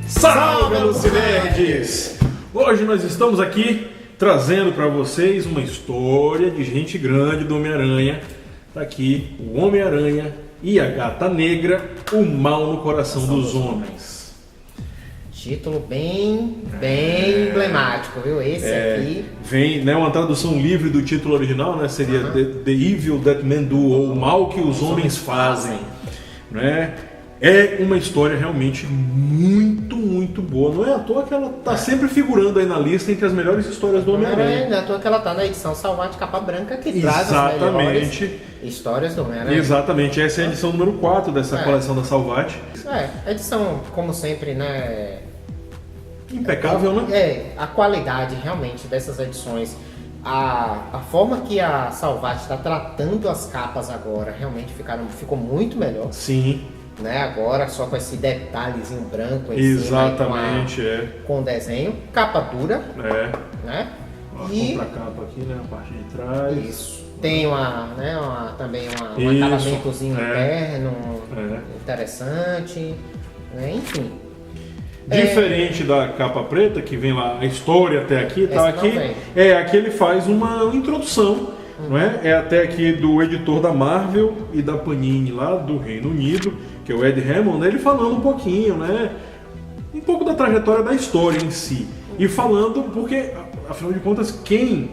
Salve, Alucinerds! Hoje nós estamos aqui trazendo para vocês uma história de gente grande do Homem-Aranha. Tá aqui o Homem-Aranha e a Gata Negra, o mal no coração dos homens. Título bem emblemático, viu? Esse aqui... Vem, né, uma tradução livre do título original, né? Seria The Evil That Men Do, ou O Mal que os Homens Fazem. Né? É uma história realmente muito boa. Não é à toa que ela tá sempre figurando aí na lista entre as melhores histórias do Homem-Aranha. Não é à toa que ela tá na edição Salvate Capa Branca, que traz as melhores histórias do Homem-Aranha. Exatamente, essa é a edição número 4 dessa coleção da Salvate. A edição, como sempre, né? Impecável, né? A qualidade realmente dessas edições. A forma que a Salvate está tratando as capas agora realmente ficou muito melhor. Sim. Né, agora só com esse detalhezinho branco em exatamente, cima com o desenho, capa dura, né? E a capa aqui, né, a parte de trás. Isso. Tem também um acabamentozinho interno interessante, né? Enfim. Diferente da capa preta, que vem lá a história até aqui, tá aqui. Aqui ele faz uma introdução, não é? É até aqui do editor da Marvel e da Panini lá do Reino Unido, que é o Ed Hammond, né? Ele falando um pouquinho, né? Um pouco da trajetória da história em si. E falando, porque, afinal de contas, quem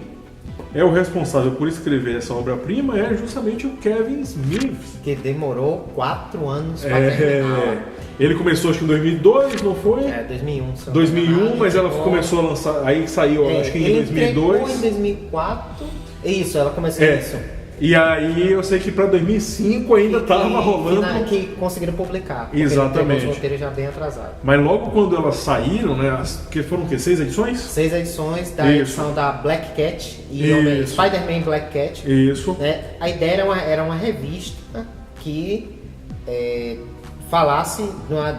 é o responsável por escrever essa obra-prima é justamente o Kevin Smith. Que demorou 4 anos para terminar. Ele começou acho que em 2002, não foi? 2001. 2001, mas ela começou a lançar, aí saiu acho que em 2002. Em 2004. Isso, ela começou isso. E aí eu sei que para 2005 ainda estava rolando. Que conseguiram publicar. Exatamente. Os roteiros já bem atrasados. Mas logo quando elas saíram, né? Que foram o quê? 6 edições? 6 edições da edição da Black Cat e Spider-Man Black Cat. Isso. Né? A ideia era uma revista que falasse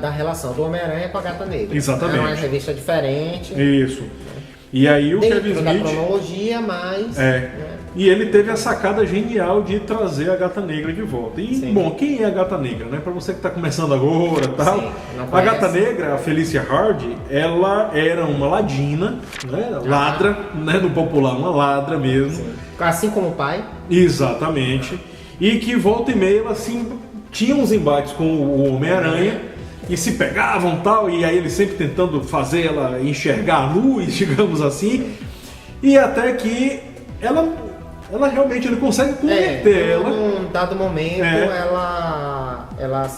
da relação do Homem-Aranha com a Gata Negra. Exatamente. Era uma revista diferente. Isso. E aí o Kevin Smith... da cronologia, mas... E ele teve a sacada genial de trazer a Gata Negra de volta. E, bom, quem é a Gata Negra, né? Para você que está começando agora e tal. A Gata Negra, a Felicia Hardy, ela era uma ladina, né? Ladra, né? No popular, uma ladra mesmo. Sim. Assim como o pai. Exatamente. E que volta e meia ela assim, tinha uns embates com o Homem-Aranha. E se pegavam e tal, e aí ele sempre tentando fazer ela enxergar a luz, digamos assim. E até que ela realmente, ele consegue converter ela. Num dado momento, ela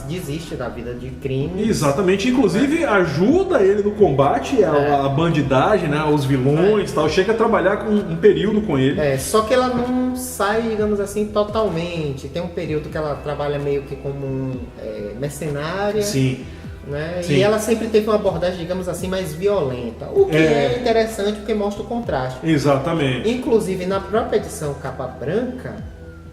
desiste da vida de crime. Exatamente, inclusive ajuda ele no combate à bandidagem, né, aos vilões e tal. Chega a trabalhar com um período com ele. Só que ela não sai, digamos assim, totalmente. Tem um período que ela trabalha meio que como mercenária. Sim. Né? E ela sempre teve uma abordagem, digamos assim, mais violenta. O que é interessante porque mostra o contraste. Exatamente. Inclusive, na própria edição Capa Branca,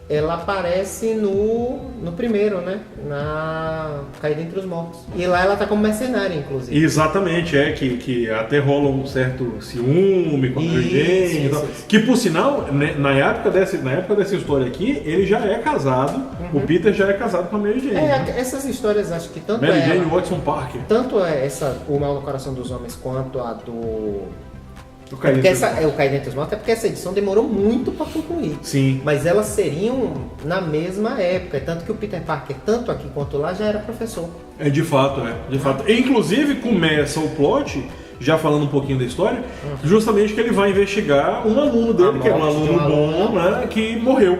ela aparece no primeiro, né? Na Caída Entre os Mortos. E lá ela tá como mercenária, inclusive. Exatamente, que até rola um certo ciúme com a Mary Jane e tal. Que, por sinal, né, na época dessa história aqui, ele já é casado, o Peter já é casado com a Mary Jane. Né? Essas histórias, acho que tanto Mary Jane e Watson Parker. Tanto O Mal no Coração dos Homens, quanto a do... O Caído Entre os Mortos, é porque essa edição demorou muito para concluir. Sim. Mas elas seriam na mesma época, tanto que o Peter Parker, tanto aqui quanto lá, já era professor. De fato. Inclusive começa o plot, já falando um pouquinho da história, justamente que ele vai investigar um aluno dele, que era um aluno bom, né, que morreu.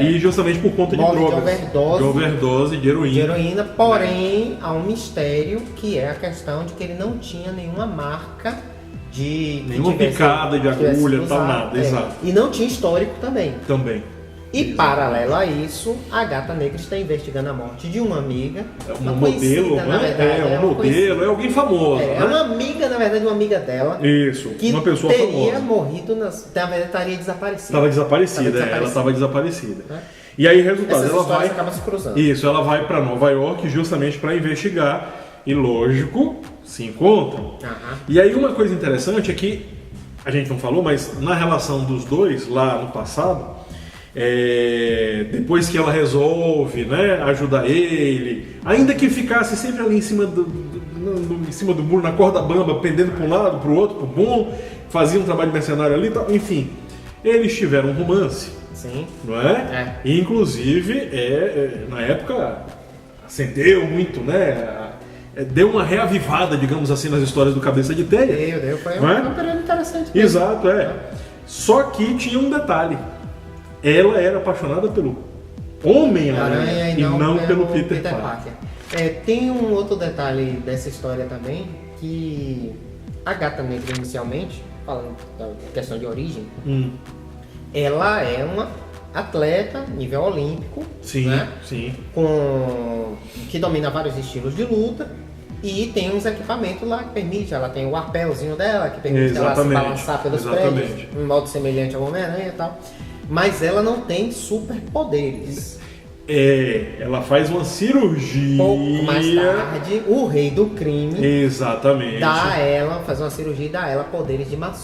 E justamente por conta de drogas. De overdose de heroína. Porém, há um mistério que é a questão de que ele não tinha nenhuma marca de nenhuma picada de agulha, tal, nada, exato. E não tinha histórico também. E exatamente. Paralelo a isso, a Gata Negra está investigando a morte de uma amiga. Uma modelo, né? Na verdade, é alguém famoso. É uma amiga, na verdade, uma amiga dela. Isso, que uma pessoa teria famosa. morrido, na verdade, estaria desaparecida. Ela estava desaparecida. E aí, resultado, essas ela vai. Acabam se cruzando. Isso, ela vai para Nova York justamente para investigar. E lógico, se encontram. E aí uma coisa interessante é que a gente não falou, mas na relação dos dois lá no passado, depois que ela resolve, né, ajudar ele, ainda que ficasse sempre ali em cima do muro, na corda bamba, pendendo para um lado, para o outro, para o bom, fazia um trabalho mercenário ali, tal, enfim, eles tiveram um romance. Sim. Não é? E, inclusive, na época, acendeu muito, né? Deu uma reavivada, digamos assim, nas histórias do Cabeça de Telha. Deu. Foi um período interessante mesmo. Exato, Só que tinha um detalhe. Ela era apaixonada pelo Homem-Aranha e não pelo Peter Parker. Tem um outro detalhe dessa história também, que a Gata Negra, inicialmente, falando da questão de origem, ela é uma atleta nível olímpico, sim, né? Sim. Que domina vários estilos de luta e tem uns equipamentos lá que permite, ela tem o arpelzinho dela que permite ela se balançar pelos prédios, um modo semelhante ao Homem-Aranha e tal, mas ela não tem superpoderes. Ela faz uma cirurgia. Pouco mais tarde, o rei do crime faz uma cirurgia e dá a ela poderes de má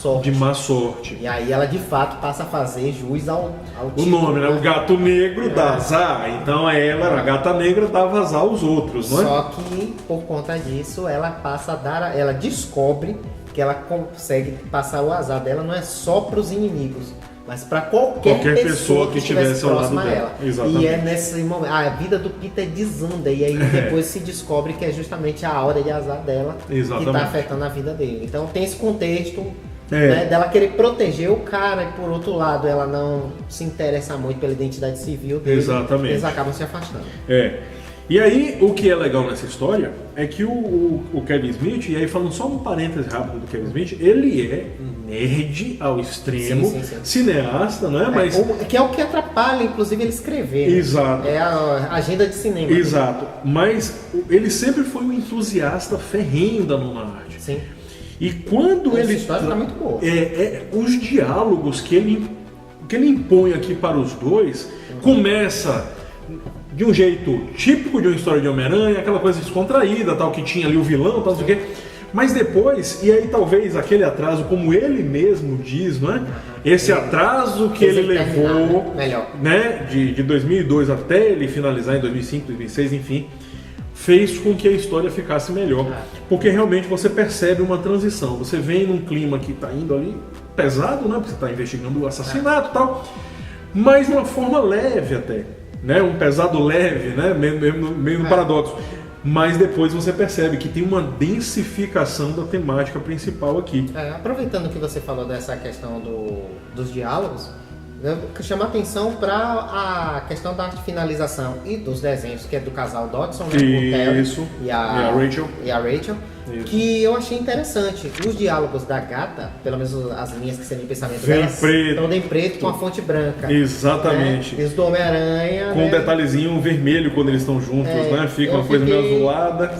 sorte. E aí ela de fato passa a fazer jus ao o nome, né? O gato negro dá azar. Então ela, a gata negra, dava azar aos outros, não é? Só que por conta disso ela passa a dar. Ela descobre que ela consegue passar o azar dela não é só para os inimigos, mas para qualquer pessoa que estivesse ao lado dela. Exatamente. E é nesse momento, a vida do Peter desanda, e aí depois se descobre que é justamente a hora de azar dela que está afetando a vida dele. Então tem esse contexto, né, dela querer proteger o cara, e por outro lado ela não se interessa muito pela identidade civil dele. Exatamente. Eles acabam se afastando. E aí, o que é legal nessa história é que o Kevin Smith, e aí falando só um parênteses rápido do Kevin Smith, ele é nerd ao extremo, sim. Cineasta, não é? Mas... que é o que atrapalha, inclusive, ele escrever. Exato. É a agenda de cinema. Exato. Mas ele sempre foi um entusiasta ferrenho da nona arte. Sim. E quando essa história tá muito boa. Os diálogos que ele impõe aqui para os dois, começa de um jeito típico de uma história de Homem-Aranha, aquela coisa descontraída, tal, que tinha ali o vilão, tal, não sei o quê. Mas depois, e aí talvez aquele atraso, como ele mesmo diz, não é? Esse atraso que ele levou, né, de 2002 até ele finalizar em 2005, 2006, enfim, fez com que a história ficasse melhor. Porque realmente você percebe uma transição. Você vem num clima que está indo ali pesado, né? Porque você está investigando o assassinato e tal, mas de uma forma leve até. Né, um pesado leve, né, meio no paradoxo. Mas depois você percebe que tem uma densificação da temática principal aqui. Aproveitando que você falou dessa questão dos diálogos, eu chamo a atenção para a questão da arte finalização e dos desenhos, que é do casal Dodson, né, o Terry e a Rachel. Isso. Que eu achei interessante. Os diálogos da gata, pelo menos as linhas que seriam pensamento delas, estão em preto com a fonte branca. Exatamente. Né? E os do Homem-Aranha, com um detalhezinho vermelho quando eles estão juntos, né? Fica uma coisa meio azulada.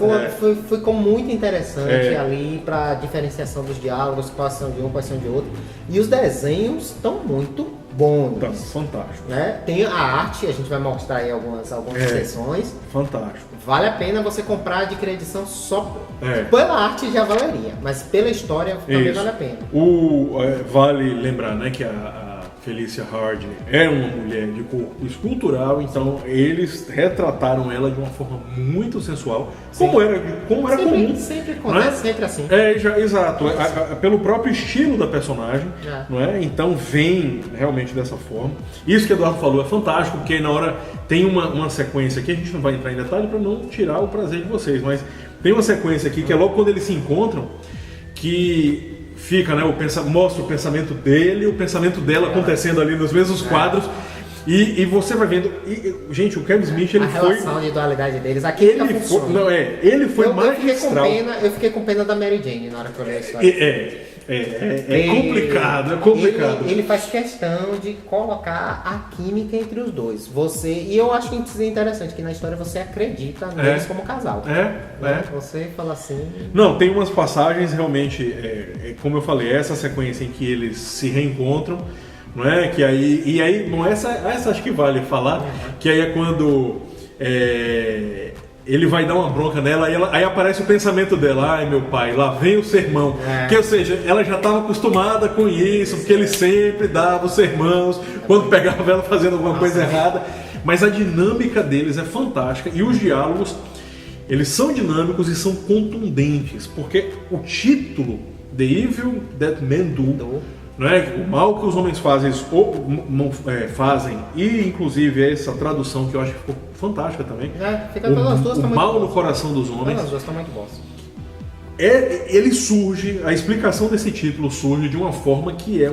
Ficou muito interessante ali para diferenciação dos diálogos, quais são de um, quais são de outro. E os desenhos estão muito bons. Tá fantástico. Né? Tem a arte, a gente vai mostrar aí algumas seções. Fantástico. Vale a pena você comprar, adquirir a edição só pela arte já valeria, mas pela história também vale a pena. Vale lembrar, né, que a Felicia Hardy é uma mulher de corpo escultural, então eles retrataram ela de uma forma muito sensual, como era comum. Sempre acontece, sempre assim. Exato. Pelo próprio estilo da personagem, não é? Então vem realmente dessa forma. Isso que o Eduardo falou é fantástico, porque na hora tem uma sequência aqui, a gente não vai entrar em detalhe para não tirar o prazer de vocês, mas tem uma sequência aqui que é logo quando eles se encontram, que fica, né, mostra o pensamento dele e o pensamento dela acontecendo ali nos mesmos quadros. E você vai vendo. Gente, o Kevin Smith, ele foi. A relação de dualidade deles, aqui ele foi. Ele foi magistral. Eu fiquei com pena da Mary Jane na hora que eu li a história. É complicado. Ele faz questão de colocar a química entre os dois. E eu acho interessante que na história você acredita neles como casal. Você fala assim. Não, tem umas passagens realmente, como eu falei, essa sequência em que eles se reencontram, não é? Que aí, bom, essa acho que vale falar, que aí é quando ele vai dar uma bronca nela, aí aparece o pensamento dela, ai meu pai, lá vem o sermão. Que, ou seja, ela já estava acostumada com isso, porque ele sempre dava os sermãos quando pegava ela fazendo alguma coisa errada. Mas a dinâmica deles é fantástica e os diálogos, eles são dinâmicos e são contundentes, porque o título, The Evil That Men Do, não é? O mal que os homens fazem, fazem, e inclusive essa tradução que eu acho que ficou fantástica também. Fica todas as duas, o mal no coração dos homens. Todas as duas estão muito boas. Ele surge, a explicação desse título surge de uma forma que é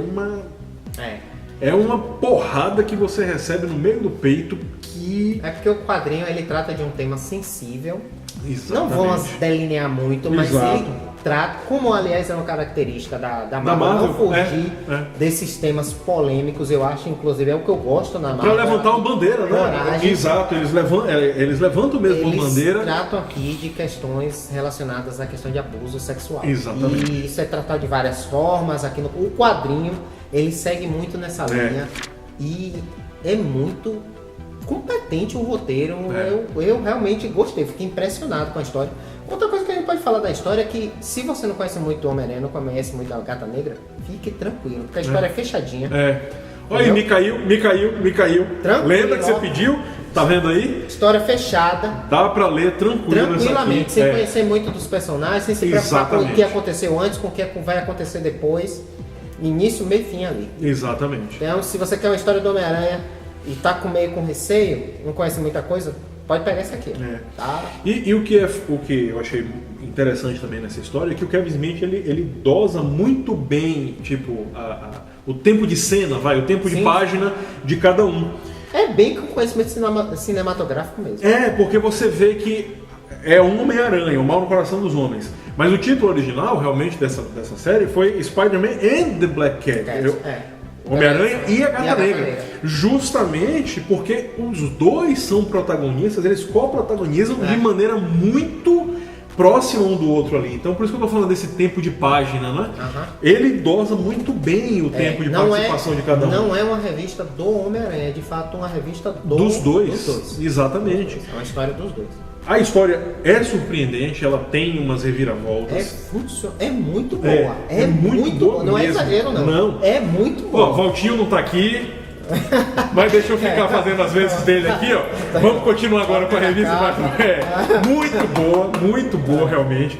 uma porrada que você recebe no meio do peito que... É porque o quadrinho ele trata de um tema sensível. Exatamente. Não vamos delinear muito, mas ele trata, como aliás é uma característica da Marvel, não fugir desses temas polêmicos. Eu acho, inclusive, é o que eu gosto na Marvel. Para levantar uma bandeira, né? Coragem. Exato, eles levantam mesmo uma bandeira. Eles tratam aqui de questões relacionadas à questão de abuso sexual. Exatamente. E isso é tratado de várias formas. Aqui o quadrinho, ele segue muito nessa linha e é muito competente o roteiro. Eu realmente gostei, fiquei impressionado com a história. Outra coisa que a gente pode falar da história é que, se você não conhece muito o Homem-Aranha, não conhece muito a Gata Negra, fique tranquilo, porque a história é fechadinha. Olha aí, me caiu. Tranquilo. Lembra que você pediu? Tá vendo aí? História fechada. Dá pra ler tranquilamente, sem conhecer muito dos personagens, sem se preocupar com o que aconteceu antes, com o que vai acontecer depois. Início, meio e fim ali. Exatamente. Então, se você quer uma história do Homem-Aranha e tá meio com receio, não conhece muita coisa, pode pegar esse aqui. Tá? E o que eu achei interessante também nessa história é que o Kevin Smith ele dosa muito bem, tipo, o tempo de cena, o tempo de página de cada um. É bem com conhecimento cinematográfico mesmo. Porque você vê que é um Homem-Aranha, o mal no coração dos homens. Mas o título original, realmente, dessa série foi Spider-Man and the Black Cat. Homem-Aranha e a Gata Negra. Justamente porque os dois são protagonistas, eles co-protagonizam de maneira muito próxima um do outro ali. Então por isso que eu tô falando desse tempo de página, né? Ele dosa muito bem o tempo de participação de cada um. Não é uma revista do Homem-Aranha, é de fato uma revista dos dois. Exatamente. É uma história dos dois. A história é surpreendente, ela tem umas reviravoltas. É muito boa. É muito boa. Não é exagero, não. É muito boa. Valtinho não tá aqui, mas deixa eu ficar fazendo as vezes dele aqui, ó. Vamos continuar agora com a revista. Muito boa, realmente.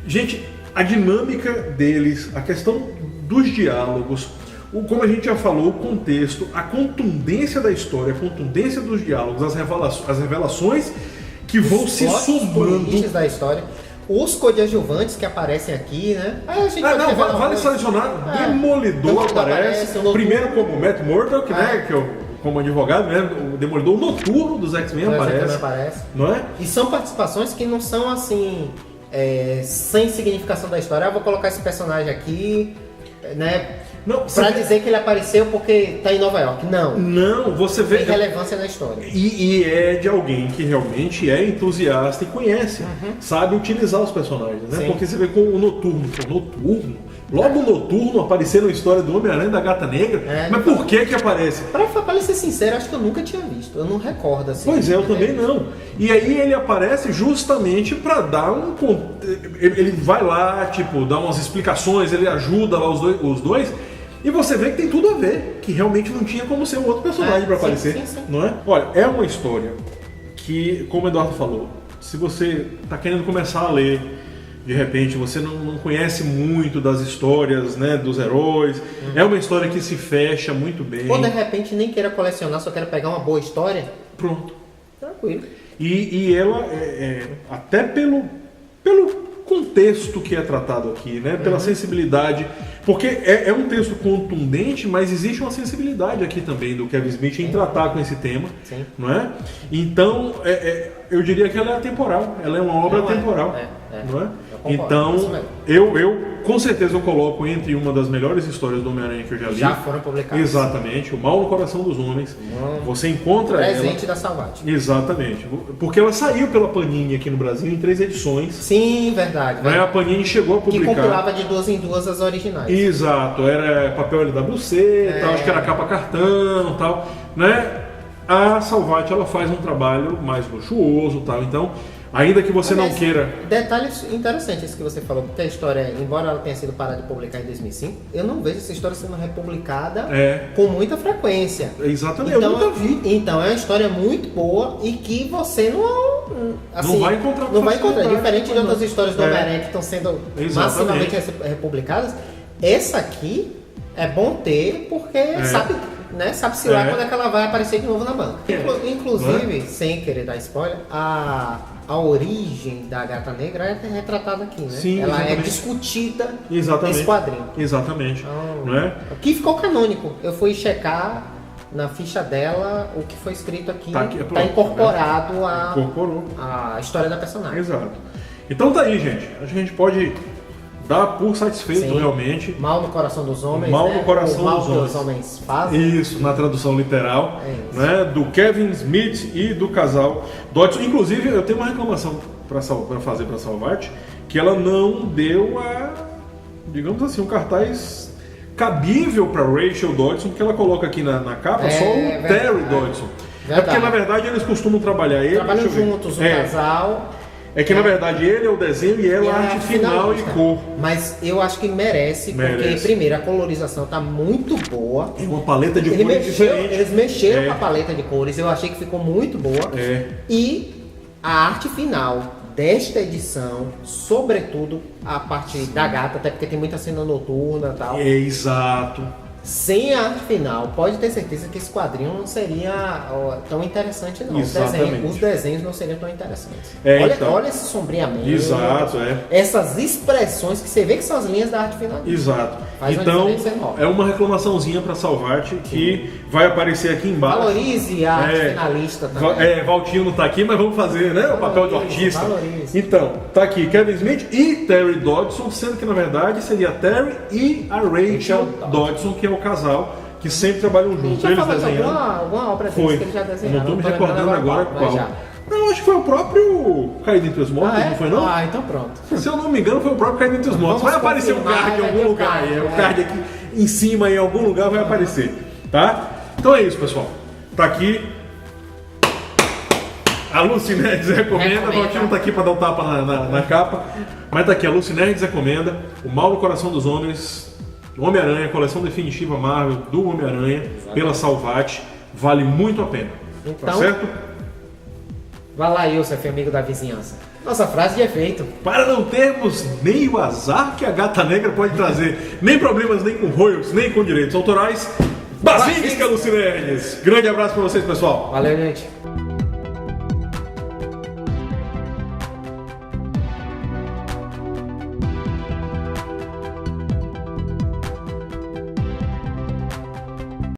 Gente, a dinâmica deles, a questão dos diálogos, como a gente já falou, o contexto, a contundência da história, a contundência dos diálogos, as revelações que vão se somando da história. Os coadjuvantes que aparecem aqui, né? Vale selecionar. Demolidor aparece. Primeiro como Matt Murdock, né? Que como advogado, né? O Demolidor Noturno dos X-Men aparece. Não é? E são participações que não são assim, sem significação da história. Vou colocar esse personagem aqui, né? Pra dizer que ele apareceu porque tá em Nova York. Não, você vê. Tem relevância na história. E é de alguém que realmente é entusiasta e conhece, sabe utilizar os personagens, né? Porque você vê com o Noturno. Logo o Noturno aparecer na história do Homem-Aranha e da Gata Negra. Mas por que aparece? Pra ser sincero, acho que eu nunca tinha visto. Eu não recordo assim. Pois eu também não. E aí ele aparece justamente pra dar ele vai lá, tipo, dá umas explicações, ele ajuda lá os dois. E você vê que tem tudo a ver, que realmente não tinha como ser um outro personagem para aparecer, não é? Olha, é uma história que, como o Eduardo falou, se você está querendo começar a ler, de repente você não conhece muito das histórias, né, dos heróis, é uma história que se fecha muito bem. Ou de repente nem queira colecionar, só quer pegar uma boa história. Pronto. Tranquilo. E ela, até pelo contexto que é tratado aqui, né, pela sensibilidade. Porque é um texto contundente, mas existe uma sensibilidade aqui também do Kevin Smith em tratar com esse tema, não é? Então, eu diria que ela é atemporal, ela é uma obra atemporal, não é? Então, eu com certeza eu coloco entre uma das melhores histórias do Homem-Aranha que eu já li. Já foram publicadas. Exatamente, O Mal no Coração dos Homens. Você encontra presente da Salvati. Exatamente, porque ela saiu pela Panini aqui no Brasil em 3 edições. Sim, verdade. A Panini chegou a publicar. Que compilava de 2 em 2 as originais. Exato, era papel LWC, tal, acho que era capa cartão, tal, né? A Salvati ela faz um trabalho mais luxuoso, tal. Então, Ainda que você não queira. Detalhes interessantes isso que você falou, porque a história, embora ela tenha sido parada de publicar em 2005, eu não vejo essa história sendo republicada com muita frequência. Exatamente, então, eu nunca vi. Então é uma história muito boa e que você não vai encontrar. Não vai encontrar. Diferente de outras histórias do Homem-Aranha que estão sendo massivamente republicadas, essa aqui é bom ter porque sabe-se lá quando é que ela vai aparecer de novo na banca. Inclusive, sem querer dar spoiler, a origem da Gata Negra é retratada aqui, né? Sim, ela exatamente. é discutida Exatamente. nesse quadrinho. Exatamente. Então, não é? Aqui ficou canônico. Eu fui checar na ficha dela o que foi escrito aqui. Tá incorporado a história da personagem. Exato. Então tá aí, gente. Acho que a gente pode dar por satisfeito realmente. Mal no coração dos homens. Mal no coração mal dos homens. Que os homens fazem. Isso, na tradução literal, né, do Kevin Smith e do casal Dodson. Inclusive, eu tenho uma reclamação para fazer para Salvat, que ela não deu digamos assim, um cartaz cabível para Rachel Dodson, porque ela coloca aqui na capa só o Terry Dodson. É porque, na verdade, eles costumam trabalhar. Trabalham juntos, o casal. É que na verdade ele é o desenho e ela a arte final e cor. Mas eu acho que merece, porque primeiro a colorização tá muito boa. É uma paleta de cores diferente. Eles mexeram com a paleta de cores, eu achei que ficou muito boa. E a arte final desta edição, sobretudo a parte da gata, até porque tem muita cena noturna e tal. Exato. Sem a arte final, pode ter certeza que esse quadrinho não seria tão interessante, não. Os desenhos não seriam tão interessantes. Olha esse sombreamento. Exato, essas expressões que você vê que são as linhas da arte final. Exato. Então, é uma reclamaçãozinha para Salvat que vai aparecer aqui embaixo. Valorize a arte finalista também. Valtinho não tá aqui, mas vamos fazer, né? O papel de artista. Valorize. Então, tá aqui Kevin Smith e Terry Dodson, sendo que na verdade seria Terry e a Rachel Dodson, que é o casal que sempre trabalham juntos. Eles desenhando. Alguma obra deles que eles já desenharam. Não tô me recordando agora qual. Não, acho que foi o próprio Caído Entre os Mortos, não foi não? Então pronto. Se eu não me engano, foi o próprio Caído Entre os Mortos. Vai aparecer um card em algum lugar. O card aqui em cima, em algum lugar, vai aparecer. Tá? Então é isso, pessoal. Tá aqui. A Lucy Nerds recomenda. O Valtinho não tá aqui para dar um tapa na capa. Mas tá aqui, a Lucy Nerds recomenda. O Mal no Coração dos Homens. Homem-Aranha, coleção definitiva Marvel do Homem-Aranha, pela Salvat. Vale muito a pena. Então, tá certo? Vai lá, Youssef, amigo da vizinhança. Nossa frase de efeito. Para não termos nem o azar que a Gata Negra pode trazer, nem problemas nem com royalties, nem com direitos autorais, Basílica Lucy Nerds. Grande abraço para vocês, pessoal. Valeu, gente.